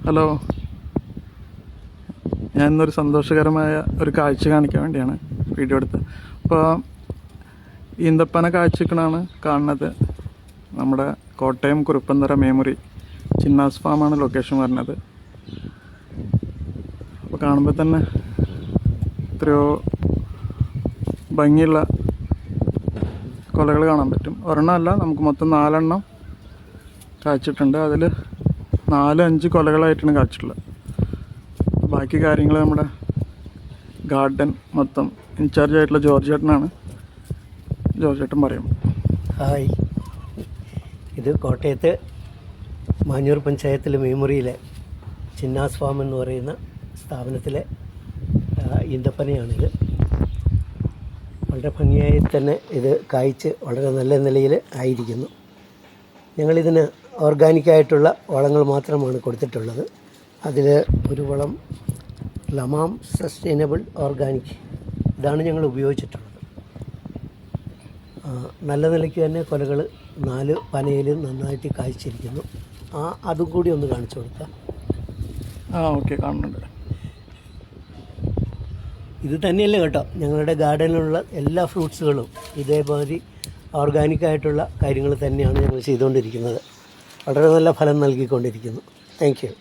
Hello, ഞാൻ ഇന്നൊരു സന്തോഷകരമായ ഒരു കാഴ്ച കാണിക്കാൻ വേണ്ടിയാണ് വീഡിയോ എടുത്തത്. അപ്പോൾ ഈന്തപ്പന കാഴ്ചക്കണാണ് കാണുന്നത്. നമ്മുടെ കോട്ടയം കുറുപ്പന്തറ മേമുറി ചിന്നാസ് ഫാമാണ് ലൊക്കേഷൻ വരുന്നത്. അപ്പോൾ കാണുമ്പോൾ തന്നെ എത്രയോ ഭംഗിയുള്ള കൊലകൾ കാണാൻ പറ്റും. ഒരെണ്ണമല്ല, നമുക്ക് മൊത്തം 4 എണ്ണം കാഴ്ചിട്ടുണ്ട്. അതിൽ 4-5 കൊലകളായിട്ടാണ് കാഴ്ചയുള്ളത്. ബാക്കി കാര്യങ്ങൾ നമ്മുടെ ഗാർഡൻ മൊത്തം ഇൻചാർജ് ആയിട്ടുള്ള ജോർജ് ചേട്ടനാണ്. ജോർജ് ചേട്ടൻ പറയും. ഹായ്, ഇത് കോട്ടയത്ത് മാഞ്ഞൂർ പഞ്ചായത്തിലെ മേമുറിയിലെ ചിന്നാസ് ഫാം എന്ന് പറയുന്ന സ്ഥാപനത്തിലെ ഈന്തപ്പനയാണിത്. വളരെ ഭംഗിയായി തന്നെ ഇത് കായ്ച്ച് വളരെ നല്ല നിലയിൽ ആയിരിക്കുന്നു. ഞങ്ങളിതിന് ഓർഗാനിക്കായിട്ടുള്ള വളങ്ങൾ മാത്രമാണ് കൊടുത്തിട്ടുള്ളത്. അതിൽ ഒരു വളം ലമാം സസ്റ്റൈനബിൾ ഓർഗാനിക്, ഇതാണ് ഞങ്ങൾ ഉപയോഗിച്ചിട്ടുള്ളത്. നല്ല നിലയ്ക്ക് തന്നെ കൊലകൾ 4 പനയിലും നന്നായിട്ട് കായ്ച്ചിരിക്കുന്നു. അതും കൂടി ഒന്ന് കാണിച്ചു കൊടുക്കാം. ഓക്കെ, കാണുന്നുണ്ട്. ഇത് തന്നെയല്ല കേട്ടോ, ഞങ്ങളുടെ ഗാർഡനിലുള്ള എല്ലാ ഫ്രൂട്ട്സുകളും ഇതേമാതിരി ഓർഗാനിക്കായിട്ടുള്ള കാര്യങ്ങൾ തന്നെയാണ് ഞങ്ങൾ ചെയ്തുകൊണ്ടിരിക്കുന്നത്. വളരെ നല്ല ഫലം നൽകിക്കൊണ്ടിരിക്കുന്നു. Thank you.